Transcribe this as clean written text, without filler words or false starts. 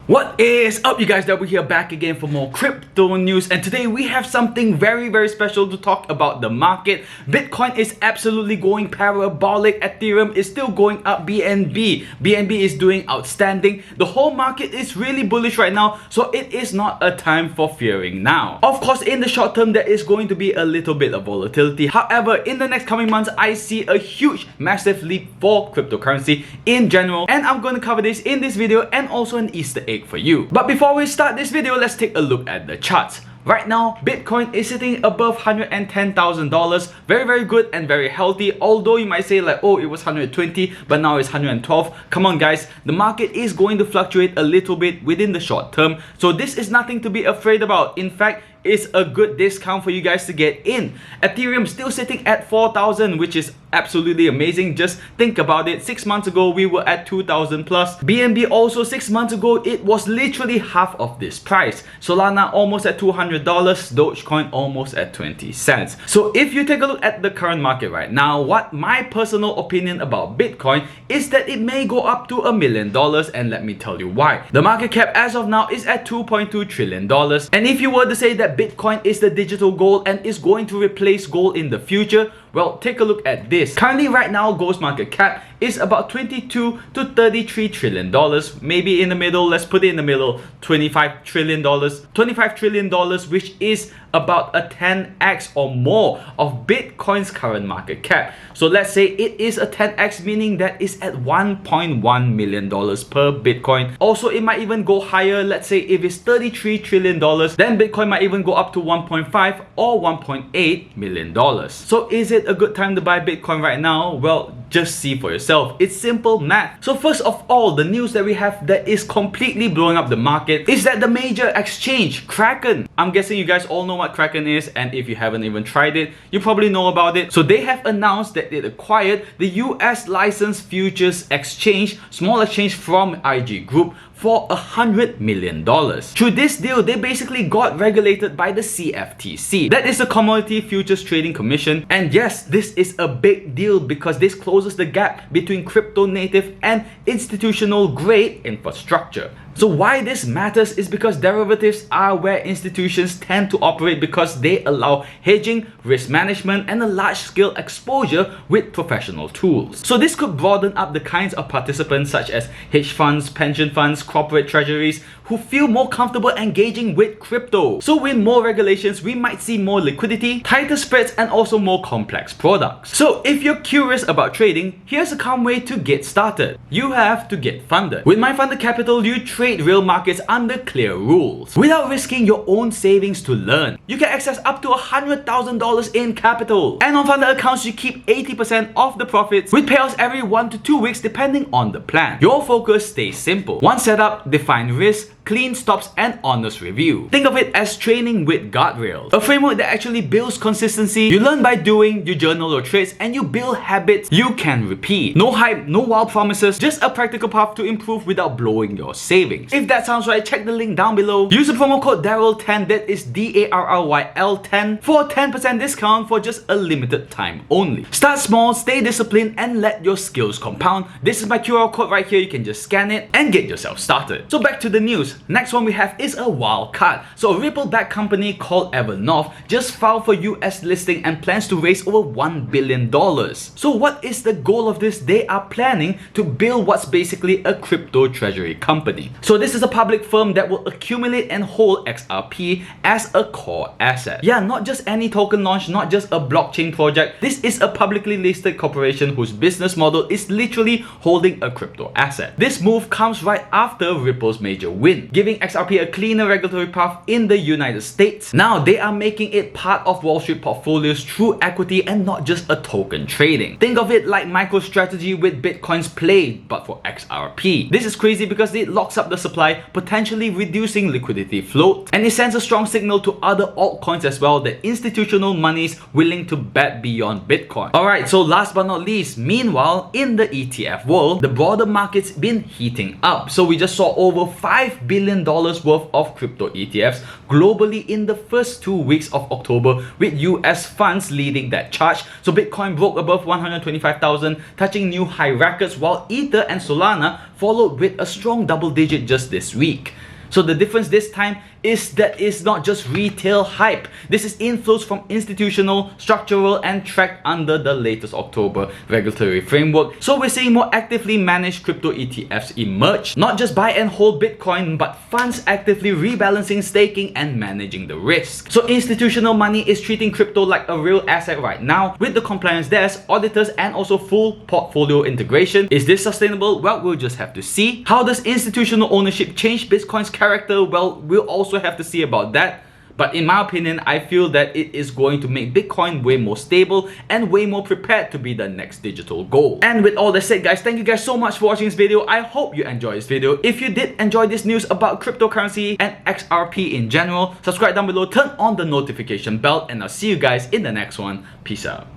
What is up, you guys? We're here back again for more crypto news, and today we have something very special to talk about the market. Bitcoin is absolutely going parabolic. Ethereum is still going up. BNB is doing outstanding. The whole market is really bullish right now, so it is not a time for fearing now. Of course, in the short term, there is going to be a little bit of volatility. However, in the next coming months, I see a huge, massive leap for cryptocurrency in general, and I'm going to cover this in this video and also an Easter egg for you. But before we start this video, let's take a look at the charts. Right now, Bitcoin is sitting above $110,000. Very good and very healthy. Although you might say like, oh, it was 120, but now it's 112. Come on guys, the market is going to fluctuate a little bit within the short term. So this is nothing to be afraid about. In fact, it's a good discount for you guys to get in. Ethereum still sitting at 4,000, which is absolutely amazing. Just think about it. 6 months ago, we were at 2,000 plus. BNB also 6 months ago, it was literally half of this price. Solana almost at $200. Dogecoin almost at 20 cents. So if you take a look at the current market right now, what my personal opinion about Bitcoin is that it may go up to $1 million, and let me tell you why. The market cap as of now is at $2.2 trillion. And if you were to say that Bitcoin is the digital gold and is going to replace gold in the future, well, take a look at this. Currently right now, gold's market cap is about $22 to $33 trillion. Maybe in the middle, let's put it in the middle, $25 trillion. $25 trillion, which is about a 10x or more of Bitcoin's current market cap. So let's say it is a 10x, meaning that it's at $1.1 million per Bitcoin. Also, it might even go higher. Let's say if it's $33 trillion, then Bitcoin might even go up to 1.5 or $1.8 million. So is it a good time to buy Bitcoin right now? Well, just see for yourself. It's simple math. So first of all, the news that we have that is completely blowing up the market is that the major exchange, Kraken. I'm guessing you guys all know what Kraken is, and if you haven't even tried it, you probably know about it. So they have announced that it acquired the US licensed futures exchange, small exchange from IG Group, for $100 million. Through this deal, they basically got regulated by the CFTC. That is the Commodity Futures Trading Commission. And yes, this is a big deal because this closes the gap between crypto native and institutional grade infrastructure. So why this matters is because derivatives are where institutions tend to operate because they allow hedging, risk management, and a large-scale exposure with professional tools. So this could broaden up the kinds of participants such as hedge funds, pension funds, corporate treasuries who feel more comfortable engaging with crypto. So with more regulations, we might see more liquidity, tighter spreads, and also more complex products. So if you're curious about trading, here's a calm way to get started. You have to get funded. With MyFundedCapital, you trade real markets under clear rules without risking your own savings to learn. You can access up to $100,000 in capital. And on funded accounts, you keep 80% of the profits with payouts every 1 to 2 weeks depending on the plan. Your focus stays simple. One setup, define risk, clean stops, and honest review. Think of it as training with guardrails. A framework that actually builds consistency. You learn by doing, you journal your trades, and you build habits you can repeat. No hype, no wild promises, just a practical path to improve without blowing your savings. If that sounds right, check the link down below. Use the promo code Daryl10, that is DARRYL10, for a 10% discount for just a limited time only. Start small, stay disciplined, and let your skills compound. This is my QR code right here. You can just scan it and get yourself started. So back to the news. Next one we have is a wild card. So a Ripple-backed company called Evernorth just filed for US listing and plans to raise over $1 billion. So what is the goal of this? They are planning to build what's basically a crypto treasury company. So this is a public firm that will accumulate and hold XRP as a core asset. Yeah, not just any token launch, not just a blockchain project. This is a publicly listed corporation whose business model is literally holding a crypto asset. This move comes right after Ripple's major win, giving XRP a cleaner regulatory path in the United States. Now they are making it part of Wall Street portfolios through equity and not just a token trading. Think of it like MicroStrategy with Bitcoin's play, but for XRP. This is crazy because it locks up the supply, potentially reducing liquidity float, and it sends a strong signal to other altcoins as well that institutional money is willing to bet beyond Bitcoin. Alright, so last but not least, meanwhile, in the ETF world, the broader market's been heating up. So we just saw over $5 billion worth of crypto ETFs globally in the first 2 weeks of October, with US funds leading that charge. So Bitcoin broke above 125,000, touching new high records, while Ether and Solana followed with a strong double digit just this week. So the difference this time is that it's not just retail hype. This is inflows from institutional, structural, and tracked under the latest October regulatory framework. So we're seeing more actively managed crypto ETFs emerge. Not just buy and hold Bitcoin, but funds actively rebalancing, staking, and managing the risk. So institutional money is treating crypto like a real asset right now, with the compliance desk, auditors, and also full portfolio integration. Is this sustainable? Well, we'll just have to see. How does institutional ownership change Bitcoin's character? Well, we'll also have to see about that. But in my opinion, I feel that it is going to make Bitcoin way more stable and way more prepared to be the next digital gold. And with all that said, guys, thank you guys so much for watching this video. I hope you enjoyed this video. If you did enjoy this news about cryptocurrency and XRP in general, subscribe down below, turn on the notification bell, and I'll see you guys in the next one. Peace out.